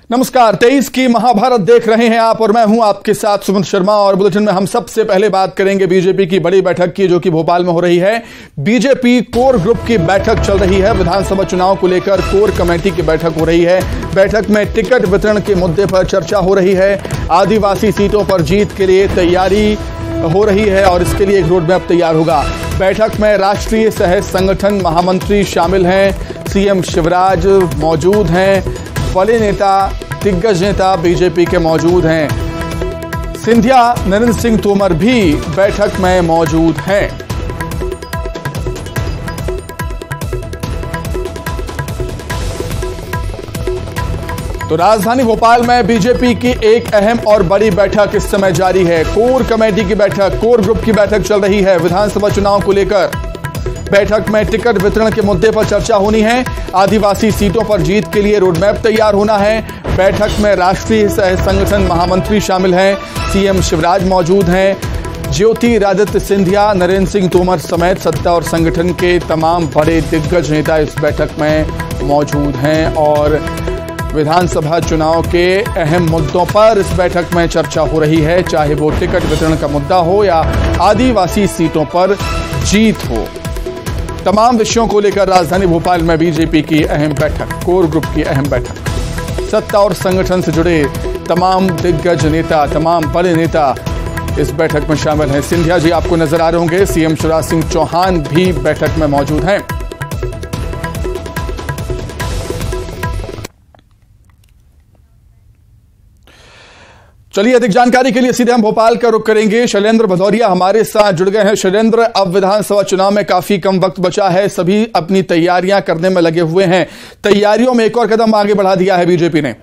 नमस्कार। 23 की महाभारत देख रहे हैं आप और मैं हूं आपके साथ सुमन शर्मा। और बुलेटिन में हम सबसे पहले बात करेंगे बीजेपी की बड़ी बैठक की, जो कि भोपाल में हो रही है। बीजेपी कोर ग्रुप की बैठक चल रही है। विधानसभा चुनाव को लेकर कोर कमेटी की बैठक हो रही है। बैठक में टिकट वितरण के मुद्दे पर चर्चा हो रही है। आदिवासी सीटों पर जीत के लिए तैयारी हो रही है और इसके लिए एक रोड मैप तैयार होगा। बैठक में राष्ट्रीय सह संगठन महामंत्री शामिल हैं। सीएम शिवराज मौजूद हैं। बड़े नेता, दिग्गज नेता बीजेपी के मौजूद हैं। सिंधिया, नरेंद्र सिंह तोमर भी बैठक में मौजूद हैं। तो राजधानी भोपाल में बीजेपी की एक अहम और बड़ी बैठक इस समय जारी है। कोर कमेटी की बैठक, कोर ग्रुप की बैठक चल रही है विधानसभा चुनाव को लेकर। बैठक में टिकट वितरण के मुद्दे पर चर्चा होनी है। आदिवासी सीटों पर जीत के लिए रोडमैप तैयार होना है। बैठक में राष्ट्रीय सह संगठन महामंत्री शामिल हैं। सीएम शिवराज मौजूद हैं। ज्योतिरादित्य सिंधिया, नरेंद्र सिंह तोमर समेत सत्ता और संगठन के तमाम बड़े दिग्गज नेता इस बैठक में मौजूद हैं और विधानसभा चुनाव के अहम मुद्दों पर इस बैठक में चर्चा हो रही है, चाहे वो टिकट वितरण का मुद्दा हो या आदिवासी सीटों पर जीत हो। तमाम विषयों को लेकर राजधानी भोपाल में बीजेपी की अहम बैठक, कोर ग्रुप की अहम बैठक। सत्ता और संगठन से जुड़े तमाम दिग्गज नेता, तमाम बड़े नेता इस बैठक में शामिल हैं। सिंधिया जी आपको नजर आ रहे होंगे। सीएम शिवराज सिंह चौहान भी बैठक में मौजूद हैं। चलिए, अधिक जानकारी के लिए सीधे हम भोपाल का रुख करेंगे। शैलेंद्र भदौरिया हमारे साथ जुड़ गए हैं। शैलेंद्र, अब विधानसभा चुनाव में काफी कम वक्त बचा है, सभी अपनी तैयारियां करने में लगे हुए हैं। तैयारियों में एक और कदम आगे बढ़ा दिया है बीजेपी ने।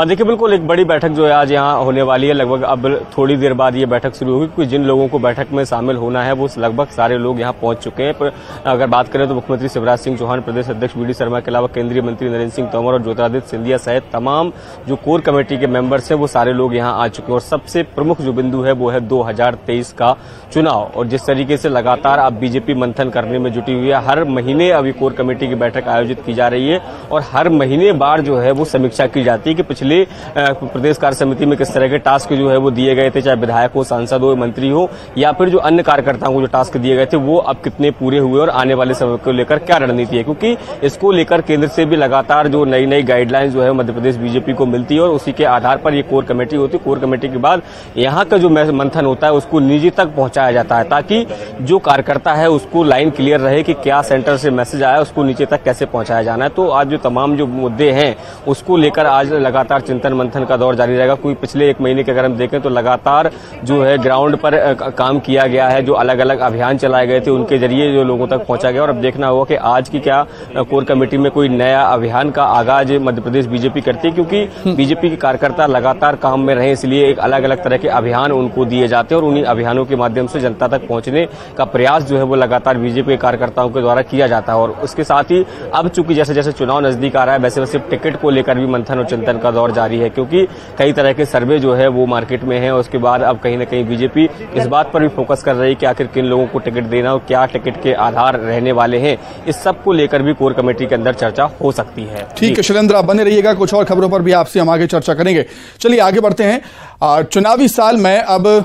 देखिए, बिल्कुल एक बड़ी बैठक जो है आज यहाँ होने वाली है। लगभग अब थोड़ी देर बाद ये बैठक शुरू होगी, क्योंकि जिन लोगों को बैठक में शामिल होना है वो लगभग सारे लोग यहाँ पहुंच चुके हैं। पर अगर बात करें तो मुख्यमंत्री शिवराज सिंह चौहान, प्रदेश अध्यक्ष वी डी शर्मा के अलावा केंद्रीय मंत्री नरेंद्र सिंह तोमर और ज्योतिरादित्य सिंधिया सहित तमाम जो कोर कमेटी के मेंबर्स हैं वो सारे लोग यहाँ आ चुके हैं। और सबसे प्रमुख जो बिंदु है वो है 2023 का चुनाव। और जिस तरीके से लगातार अब बीजेपी मंथन करने में जुटी हुई है, हर महीने अभी कोर कमेटी की बैठक आयोजित की जा रही है और हर महीने बार जो है वो समीक्षा की जाती है कि पिछले प्रदेश कार्य समिति में किस तरह के टास्क जो है वो दिए गए थे, चाहे विधायक हो, सांसद हो, मंत्री हो या फिर जो अन्य कार्यकर्ताओं को जो टास्क दिए गए थे वो अब कितने पूरे हुए और आने वाले समय को लेकर क्या रणनीति है। क्योंकि इसको लेकर केंद्र से भी लगातार जो नई नई गाइडलाइंस जो है मध्य प्रदेश बीजेपी को मिलती है और उसी के आधार पर ये कोर कमेटी होती है। कोर कमेटी के बाद यहाँ का जो मंथन होता है उसको निजी तक पहुंचाया जाता है, ताकि जो कार्यकर्ता है उसको लाइन क्लियर रहे कि क्या सेंटर से मैसेज आया उसको नीचे तक कैसे पहुंचाया जाना है। तो आज जो तमाम जो मुद्दे हैं उसको लेकर आज लगातार चिंतन मंथन का दौर जारी रहेगा। कोई पिछले एक महीने के अगर हम देखें तो लगातार जो है ग्राउंड पर काम किया गया है, जो अलग अलग अभियान चलाए गए थे उनके जरिए जो लोगों तक पहुंचा गया। और अब देखना होगा कि आज की क्या कोर कमेटी में कोई नया अभियान का आगाज मध्य प्रदेश बीजेपी करती है, क्योंकि बीजेपी के कार्यकर्ता लगातार काम में रहे, इसलिए एक अलग अलग तरह के अभियान उनको दिए जाते हैं और उन्हीं अभियानों के माध्यम से जनता तक पहुंचने का प्रयास जो है वो लगातार बीजेपी के कार्यकर्ताओं के द्वारा किया जाता है। और उसके साथ ही अब चूंकि जैसे जैसे चुनाव नजदीक आ रहा है वैसे वैसे टिकट को लेकर भी मंथन और चिंतन का दौर जारी है, क्योंकि कई तरह के सर्वे जो है वो मार्केट में है। उसके बाद अब कहीं ना कहीं बीजेपी इस बात पर भी फोकस कर रही है कि आखिर किन लोगों को टिकट देना और क्या टिकट के आधार रहने वाले हैं। इस सब को लेकर भी कोर कमेटी के अंदर चर्चा हो सकती है। ठीक है शैलेंद्र, आप बने रहिएगा, कुछ और खबरों पर भी आपसे हम आगे चर्चा करेंगे। चलिए आगे बढ़ते हैं। चुनावी साल में अब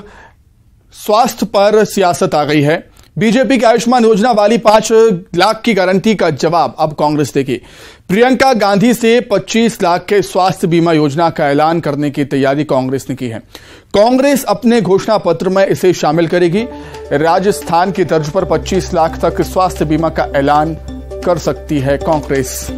स्वास्थ्य पर सियासत आ गई है। बीजेपी की आयुष्मान योजना वाली 5 लाख की गारंटी का जवाब अब कांग्रेस देगी। प्रियंका गांधी से 25 लाख के स्वास्थ्य बीमा योजना का ऐलान करने की तैयारी कांग्रेस ने की है। कांग्रेस अपने घोषणा पत्र में इसे शामिल करेगी। राजस्थान की तर्ज पर 25 लाख तक स्वास्थ्य बीमा का ऐलान कर सकती है कांग्रेस।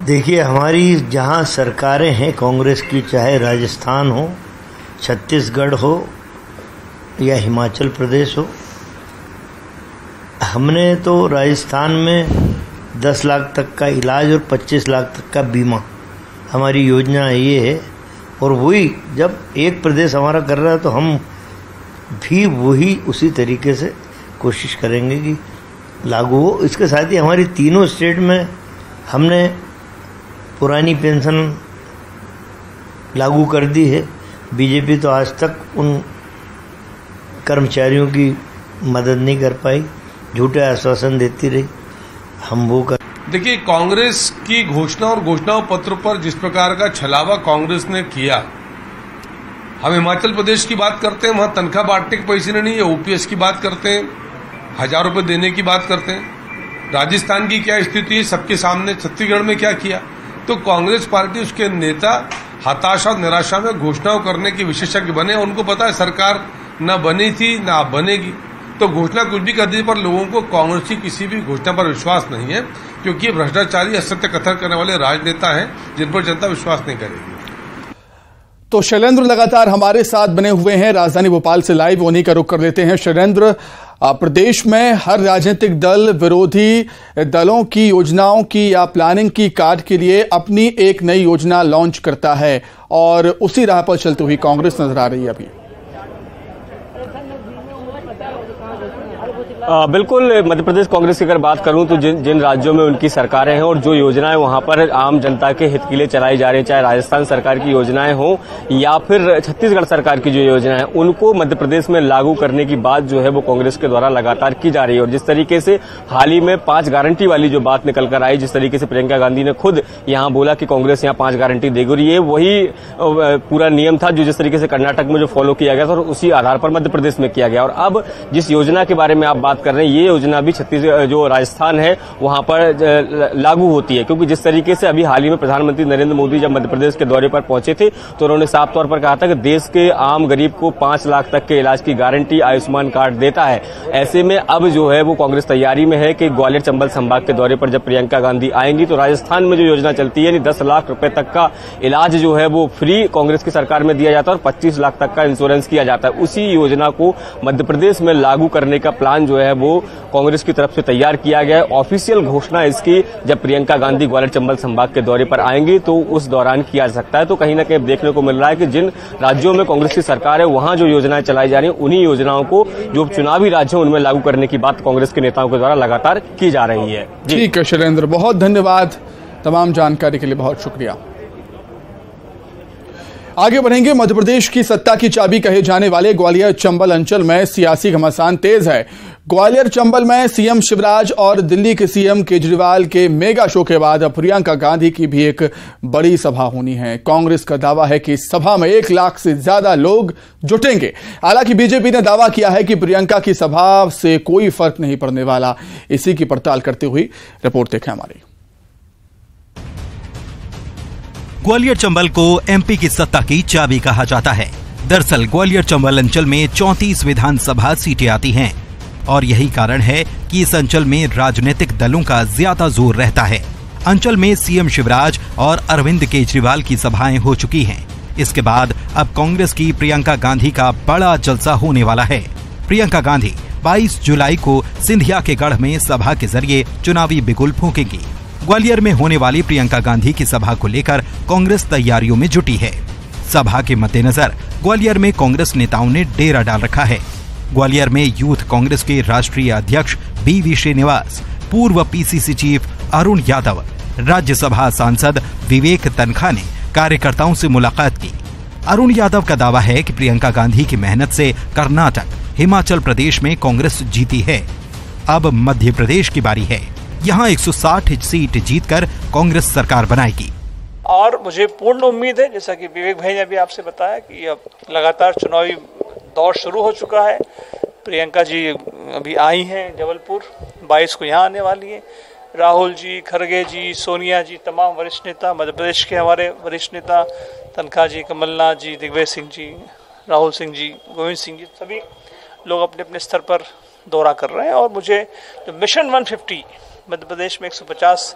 देखिए, हमारी जहाँ सरकारें हैं कांग्रेस की, चाहे राजस्थान हो, छत्तीसगढ़ हो या हिमाचल प्रदेश हो, हमने तो राजस्थान में 10 लाख तक का इलाज और 25 लाख तक का बीमा हमारी योजना ये है। और वही जब एक प्रदेश हमारा कर रहा है तो हम भी वही उसी तरीके से कोशिश करेंगे कि लागू हो। इसके साथ ही हमारी तीनों स्टेट में हमने पुरानी पेंशन लागू कर दी है। बीजेपी तो आज तक उन कर्मचारियों की मदद नहीं कर पाई, झूठे आश्वासन देती रही। हम वो कर देखिए, कांग्रेस की घोषणा और घोषणाओं पत्र पर जिस प्रकार का छलावा कांग्रेस ने किया, हम हिमाचल प्रदेश की बात करते हैं, वहां तनख्वाह बांटने के पैसे नहीं है, ओपीएस की बात करते हैं, 1000 रुपए देने की बात करते हैं। राजस्थान की क्या स्थिति है सबके सामने, छत्तीसगढ़ में क्या किया। तो कांग्रेस पार्टी, उसके नेता हताशा और निराशा में घोषणाओं करने के विशेषज्ञ बने। उनको पता है सरकार न बनी थी न अब बनेगी, तो घोषणा कुछ भी कर दी, पर लोगों को कांग्रेस की किसी भी घोषणा पर विश्वास नहीं है, क्योंकि ये भ्रष्टाचारी, असत्य कथन करने वाले राजनेता हैं जिन पर जनता विश्वास नहीं करेगी। तो शैलेंद्र लगातार हमारे साथ बने हुए हैं राजधानी भोपाल से लाइव, उन्हीं का रुख कर लेते हैं। शैलेंद्र, प्रदेश में हर राजनीतिक दल विरोधी दलों की योजनाओं की या प्लानिंग की कार्ड के लिए अपनी एक नई योजना लॉन्च करता है और उसी राह पर चलती हुई कांग्रेस नजर आ रही है अभी। बिल्कुल, मध्य प्रदेश कांग्रेस की अगर बात करूं तो जिन राज्यों में उनकी सरकारें हैं और जो योजनाएं वहां पर आम जनता के हित के लिए चलाई जा रही हैं, चाहे राजस्थान सरकार की योजनाएं हों या फिर छत्तीसगढ़ सरकार की जो योजनाएं, उनको मध्य प्रदेश में लागू करने की बात जो है वो कांग्रेस के द्वारा लगातार की जा रही है। और जिस तरीके से हाल ही में 5 गारंटी वाली जो बात निकल कर आई, जिस तरीके से प्रियंका गांधी ने खुद यहां बोला कि कांग्रेस यहां 5 गारंटी देगी, और ये वही पूरा नियम था जो जिस तरीके से कर्नाटक में जो फॉलो किया गया था और उसी आधार पर मध्य प्रदेश में किया गया। और अब जिस योजना के बारे में आप बात कर रहे हैं, ये योजना भी छत्तीसगढ़ जो राजस्थान है वहां पर लागू होती है, क्योंकि जिस तरीके से अभी हाल ही में प्रधानमंत्री नरेंद्र मोदी जब मध्य प्रदेश के दौरे पर पहुंचे थे तो उन्होंने साफ तौर पर कहा था कि देश के आम गरीब को 5 लाख तक के इलाज की गारंटी आयुष्मान कार्ड देता है। ऐसे में अब जो है वो कांग्रेस तैयारी में है कि ग्वालियर चंबल संभाग के दौरे पर जब प्रियंका गांधी आएंगी तो राजस्थान में जो योजना चलती है 10 लाख रुपए तक का इलाज जो है वो फ्री कांग्रेस की सरकार में दिया जाता है और 25 लाख तक का इंश्योरेंस किया जाता है। उसी योजना को मध्य प्रदेश में लागू करने का प्लान जो है वो कांग्रेस की तरफ से तैयार किया गया है। ऑफिशियल घोषणा इसकी जब प्रियंका गांधी ग्वालियर चंबल संभाग के दौरे पर आएंगी तो उस दौरान किया जा सकता है। तो कहीं ना कहीं देखने को मिल रहा है कि जिन राज्यों में कांग्रेस की सरकार है वहां जो योजनाएं चलाई जा रही हैं, उन्हीं योजनाओं को जो चुनावी राज्य हैं उनमें लागू करने की बात कांग्रेस के नेताओं के द्वारा लगातार की जा रही है। ठीक है शैलेंद्र, बहुत धन्यवाद, तमाम जानकारी के लिए बहुत शुक्रिया। आगे बढ़ेंगे। मध्य प्रदेश की सत्ता की चाबी कहे जाने वाले ग्वालियर चंबल अंचल में सियासी घमासान तेज है। ग्वालियर चंबल में सीएम शिवराज और दिल्ली के सीएम केजरीवाल के मेगा शो के बाद अब प्रियंका गांधी की भी एक बड़ी सभा होनी है। कांग्रेस का दावा है कि इस सभा में 1 लाख से ज्यादा लोग जुटेंगे। हालांकि बीजेपी ने दावा किया है कि प्रियंका की सभा से कोई फर्क नहीं पड़ने वाला। इसी की पड़ताल करते हुए रिपोर्ट देखें हमारी। ग्वालियर चंबल को एमपी की सत्ता की चाबी कहा जाता है। दरअसल ग्वालियर चंबल अंचल में 34 विधानसभा सीटें आती हैं और यही कारण है कि इस अंचल में राजनीतिक दलों का ज्यादा जोर रहता है। अंचल में सीएम शिवराज और अरविंद केजरीवाल की सभाएं हो चुकी हैं। इसके बाद अब कांग्रेस की प्रियंका गांधी का बड़ा जलसा होने वाला है। प्रियंका गांधी 22 जुलाई को सिंधिया के गढ़ में सभा के जरिए चुनावी बिगुल फूकेंगी। ग्वालियर में होने वाली प्रियंका गांधी की सभा को लेकर कांग्रेस तैयारियों में जुटी है। सभा के मद्देनजर ग्वालियर में कांग्रेस नेताओं ने डेरा डाल रखा है। ग्वालियर में यूथ कांग्रेस के राष्ट्रीय अध्यक्ष बीवी श्रीनिवास, पूर्व पीसीसी चीफ अरुण यादव, राज्यसभा सांसद विवेक तनखा ने कार्यकर्ताओं से मुलाकात की। अरुण यादव का दावा है कि प्रियंका गांधी की मेहनत से कर्नाटक, हिमाचल प्रदेश में कांग्रेस जीती है। अब मध्य प्रदेश की बारी है। यहाँ 160 सीट जीतकर कांग्रेस सरकार बनाएगी। और मुझे पूर्ण उम्मीद है, जैसा कि विवेक भाई ने भी आपसे बताया, कि अब लगातार चुनावी दौर शुरू हो चुका है। प्रियंका जी अभी आई हैं जबलपुर, 22 को यहाँ आने वाली हैं। राहुल जी, खड़गे जी, सोनिया जी, तमाम वरिष्ठ नेता, मध्य प्रदेश के हमारे वरिष्ठ नेता तनखा जी, कमलनाथ जी, दिग्विजय सिंह जी, राहुल सिंह जी, गोविंद सिंह जी, सभी लोग अपने अपने स्तर पर दौरा कर रहे हैं। और मुझे जो मिशन 150 मध्य प्रदेश में 150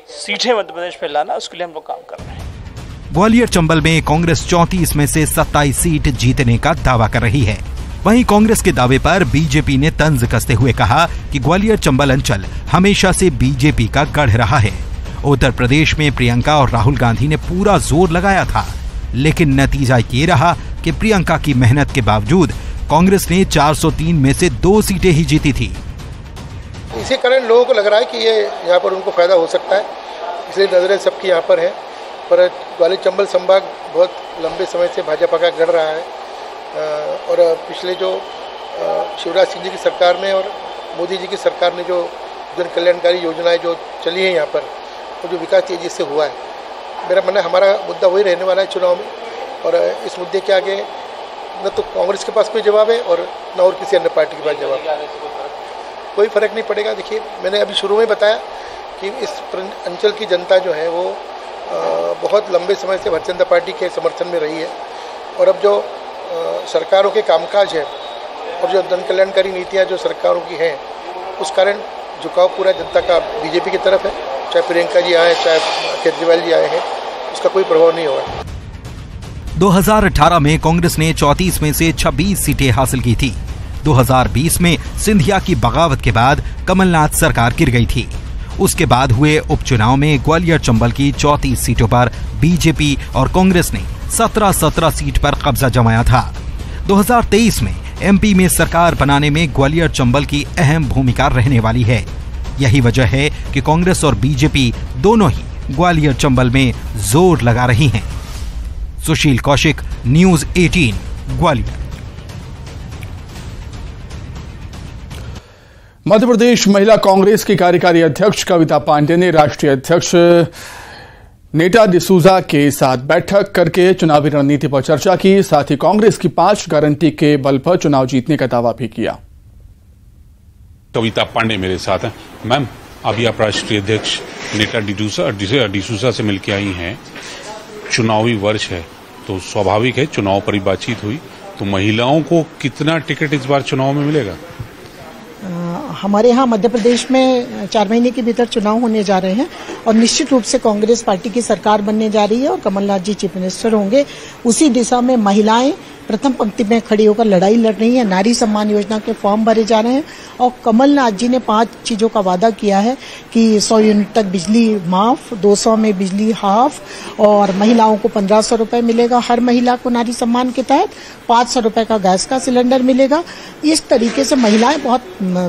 सीटें मध्य प्रदेश में लाना, उसके लिए हम लोग काम कर रहे हैं। ग्वालियर चंबल में कांग्रेस 34 में से 27 सीट जीतने का दावा कर रही है। वहीं कांग्रेस के दावे पर बीजेपी ने तंज कसते हुए कहा कि ग्वालियर चंबल अंचल हमेशा से बीजेपी का गढ़ रहा है। उत्तर प्रदेश में प्रियंका और राहुल गांधी ने पूरा जोर लगाया था, लेकिन नतीजा ये रहा कि प्रियंका की मेहनत के बावजूद कांग्रेस ने 403 में से 2 सीटें ही जीती थी। इसी कारण लोगों को लग रहा है कि ये यहाँ पर उनको फायदा हो सकता है, इसलिए नजरें सबकी यहाँ पर है। पर ग्वालियर चंबल संभाग बहुत लंबे समय से भाजपा का गढ़ रहा है और पिछले जो शिवराज सिंह जी की सरकार में और मोदी जी की सरकार ने जो जन कल्याणकारी योजनाएं जो चली हैं यहाँ पर, वो जो विकास तेजी से हुआ है, मेरा मानना है हमारा मुद्दा वही रहने वाला है चुनाव में। और इस मुद्दे के आगे न तो कांग्रेस के पास कोई जवाब है और न और किसी अन्य पार्टी के पास जवाब है। कोई फर्क नहीं पड़ेगा। देखिए, मैंने अभी शुरू में बताया कि इस अंचल की जनता जो है वो बहुत लंबे समय से भारतीय जनता पार्टी के समर्थन में रही है और अब जो सरकारों के कामकाज है और जो जन कल्याणकारी नीतियाँ जो सरकारों की हैं, उस कारण झुकाव पूरा जनता का बीजेपी की तरफ है। चाहे प्रियंका जी आए, चाहे केजरीवाल जी आए हैं, उसका कोई प्रभाव नहीं होगा। 2018 में कांग्रेस ने 34 में से 26 सीटें हासिल की थी। 2020 में सिंधिया की बगावत के बाद कमलनाथ सरकार गिर गई थी। उसके बाद हुए उपचुनाव में ग्वालियर चंबल की 34 सीटों पर बीजेपी और कांग्रेस ने 17 सीट पर कब्जा जमाया था। 2023 में एमपी में सरकार बनाने में ग्वालियर चंबल की अहम भूमिका रहने वाली है। यही वजह है कि कांग्रेस और बीजेपी दोनों ही ग्वालियर चंबल में जोर लगा रही हैं। सुशील कौशिक, न्यूज 18, ग्वालियर। मध्य प्रदेश महिला कांग्रेस की कार्यकारी अध्यक्ष कविता पांडे ने राष्ट्रीय अध्यक्ष नेटा डिसूजा के साथ बैठक करके चुनावी रणनीति पर चर्चा की। साथ ही कांग्रेस की 5 गारंटी के बल पर चुनाव जीतने का दावा भी किया। कविता पांडे मेरे साथ हैं। मैम, अभी आप राष्ट्रीय अध्यक्ष नेटा डिसूजा से मिलकर आई हैं। चुनावी वर्ष है तो स्वाभाविक है चुनाव पर ही बातचीत हुई, तो महिलाओं को कितना टिकट इस बार चुनाव में मिलेगा? हमारे यहाँ मध्य प्रदेश में 4 महीने के भीतर चुनाव होने जा रहे हैं और निश्चित रूप से कांग्रेस पार्टी की सरकार बनने जा रही है और कमलनाथ जी चीफ मिनिस्टर होंगे। उसी दिशा में महिलाएं प्रथम पंक्ति में खड़ी होकर लड़ाई लड़ रही है। नारी सम्मान योजना के फॉर्म भरे जा रहे हैं और कमलनाथ जी ने 5 चीजों का वादा किया है कि 100 यूनिट तक बिजली माफ, 200 में बिजली हाफ और महिलाओं को 1500 रुपए मिलेगा हर महिला को नारी सम्मान के तहत, 500 रुपए का गैस का सिलेंडर मिलेगा। इस तरीके से महिलाएं बहुत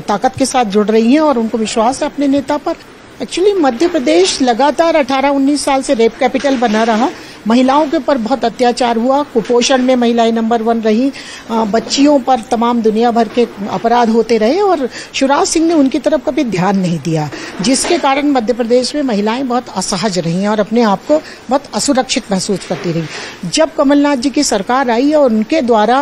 ताकत के साथ जुड़ रही हैं और उनको विश्वास है अपने नेता पर। एक्चुअली मध्य प्रदेश लगातार 18-19 साल से रेप कैपिटल बना रहा। महिलाओं के ऊपर बहुत अत्याचार हुआ। कुपोषण में महिलाएं नंबर 1 रही। बच्चियों पर तमाम दुनिया भर के अपराध होते रहे और शिवराज सिंह ने उनकी तरफ कभी ध्यान नहीं दिया, जिसके कारण मध्य प्रदेश में महिलाएं बहुत असहज रही और अपने आप को बहुत असुरक्षित महसूस करती रही। जब कमलनाथ जी की सरकार आई और उनके द्वारा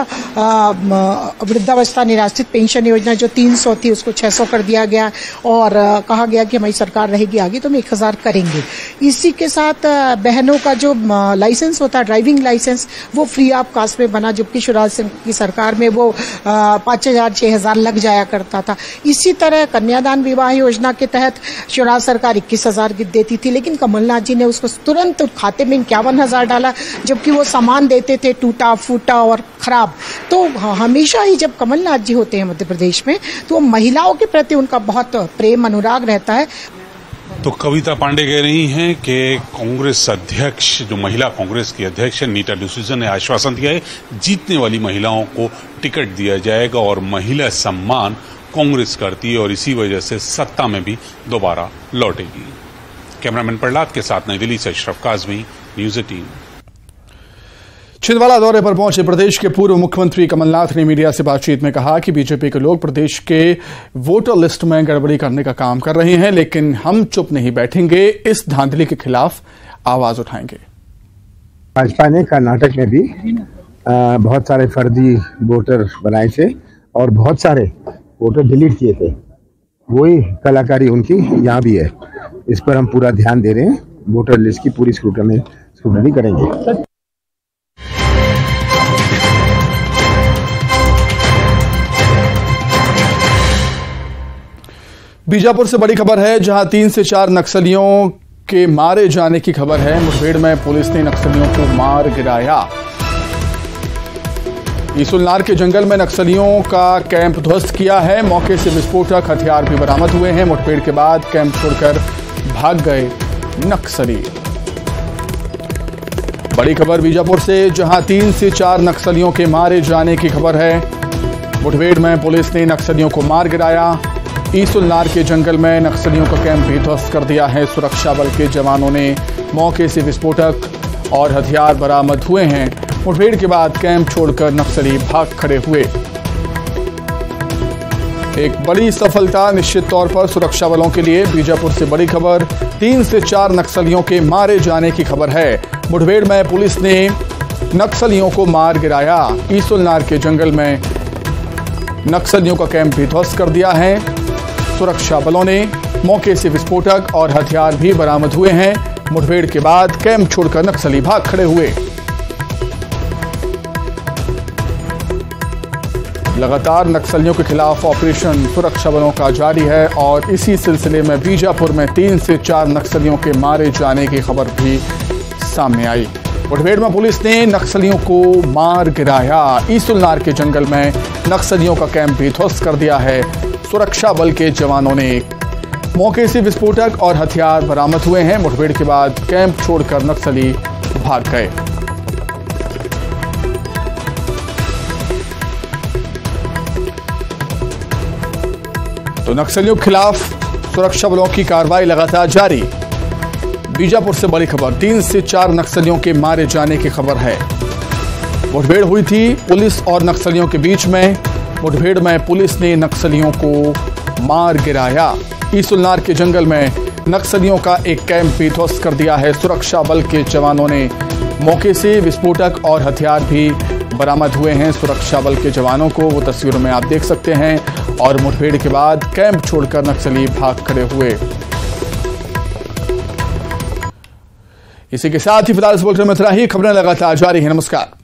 वृद्धावस्था निराश्रित पेंशन योजना जो 300 थी उसको 600 कर दिया गया और कहा गया कि हमारी सरकार रहेगी आगे तो हम 1000 करेंगे। इसी के साथ बहनों का जो लाइसेंस होता है, ड्राइविंग लाइसेंस, वो फ्री ऑफ कास्ट में बना, जबकि शिवराज सिंह की सरकार में वो 5000-6000 लग जाया करता था। इसी तरह कन्यादान विवाह योजना के तहत शिवराज सरकार 21000 देती थी, लेकिन कमलनाथ जी ने उसको तुरंत खाते में 51000 डाला, जबकि वो सामान देते थे टूटा फूटा और खराब। तो हमेशा ही जब कमलनाथ जी होते हैं मध्य प्रदेश में तो महिलाओं के प्रति उनका बहुत प्रेम अनुराग रहता है। तो कविता पांडे कह रही हैं कि कांग्रेस अध्यक्ष, जो महिला कांग्रेस की अध्यक्ष है नीटा डिसूजा, ने आश्वासन दिया है जीतने वाली महिलाओं को टिकट दिया जाएगा और महिला सम्मान कांग्रेस करती है और इसी वजह से सत्ता में भी दोबारा लौटेगी। कैमरामैन प्रहलाद के साथ नई दिल्ली से अशरफ काजमी, न्यूज 18। छिंदवाड़ा दौरे पर पहुंचे प्रदेश के पूर्व मुख्यमंत्री कमलनाथ ने मीडिया से बातचीत में कहा कि बीजेपी के लोग प्रदेश के वोटर लिस्ट में गड़बड़ी करने का काम कर रहे हैं, लेकिन हम चुप नहीं बैठेंगे, इस धांधली के खिलाफ आवाज उठाएंगे। भाजपा ने कर्नाटक में भी बहुत सारे फर्जी वोटर बनाए थे और बहुत सारे वोटर डिलीट किए थे। वही कलाकारी उनकी यहाँ भी है। इस पर हम पूरा ध्यान दे रहे हैं, वोटर लिस्ट की पूरी स्क्रूटनी करेंगे। बीजापुर से बड़ी खबर है, जहां 3 से 4 नक्सलियों के मारे जाने की खबर है। मुठभेड़ में पुलिस ने नक्सलियों को मार गिराया। ईसुलनार के जंगल में नक्सलियों का कैंप ध्वस्त किया है। मौके से विस्फोटक हथियार भी बरामद हुए हैं। मुठभेड़ के बाद कैंप छोड़कर भाग गए नक्सली। बड़ी खबर बीजापुर से, जहां 3 से 4 नक्सलियों के मारे जाने की खबर है। मुठभेड़ में पुलिस ने नक्सलियों को मार गिराया। ईसुलनार के जंगल में नक्सलियों का कैंप भी ध्वस्त कर दिया है। सुरक्षा बल के जवानों ने मौके से विस्फोटक और हथियार बरामद हुए हैं। मुठभेड़ के बाद कैंप छोड़कर नक्सली भाग खड़े हुए। एक बड़ी सफलता निश्चित तौर पर सुरक्षा बलों के लिए। बीजापुर से बड़ी खबर, 3 से 4 नक्सलियों के मारे जाने की खबर है। मुठभेड़ में पुलिस ने नक्सलियों को मार गिराया। ईसुलनार के जंगल में नक्सलियों का कैंप भी ध्वस्त कर दिया है। सुरक्षा बलों ने मौके से विस्फोटक और हथियार भी बरामद हुए हैं। मुठभेड़ के बाद कैंप छोड़कर नक्सली भाग खड़े हुए। लगातार नक्सलियों के खिलाफ ऑपरेशन सुरक्षा बलों का जारी है और इसी सिलसिले में बीजापुर में 3 से 4 नक्सलियों के मारे जाने की खबर भी सामने आई। मुठभेड़ में पुलिस ने नक्सलियों को मार गिराया। ईसुलनार के जंगल में नक्सलियों का कैंप भी ध्वस्त कर दिया है। सुरक्षा बल के जवानों ने मौके से विस्फोटक और हथियार बरामद हुए हैं। मुठभेड़ के बाद कैंप छोड़कर नक्सली भाग गए। तो नक्सलियों के खिलाफ सुरक्षा बलों की कार्रवाई लगातार जारी। बीजापुर से बड़ी खबर, 3 से 4 नक्सलियों के मारे जाने की खबर है। मुठभेड़ हुई थी पुलिस और नक्सलियों के बीच में। मुठभेड़ में पुलिस ने नक्सलियों को मार गिराया। ईसुलनार के जंगल में नक्सलियों का एक कैंप भी ध्वस्त कर दिया है। सुरक्षा बल के जवानों ने मौके से विस्फोटक और हथियार भी बरामद हुए हैं। सुरक्षा बल के जवानों को वो तस्वीरों में आप देख सकते हैं। और मुठभेड़ के बाद कैंप छोड़कर नक्सली भाग खड़े हुए। इसी के साथ ही फिलहाल इस बुलेटिन में इतना ही। खबरें लगातार जारी हैं। नमस्कार।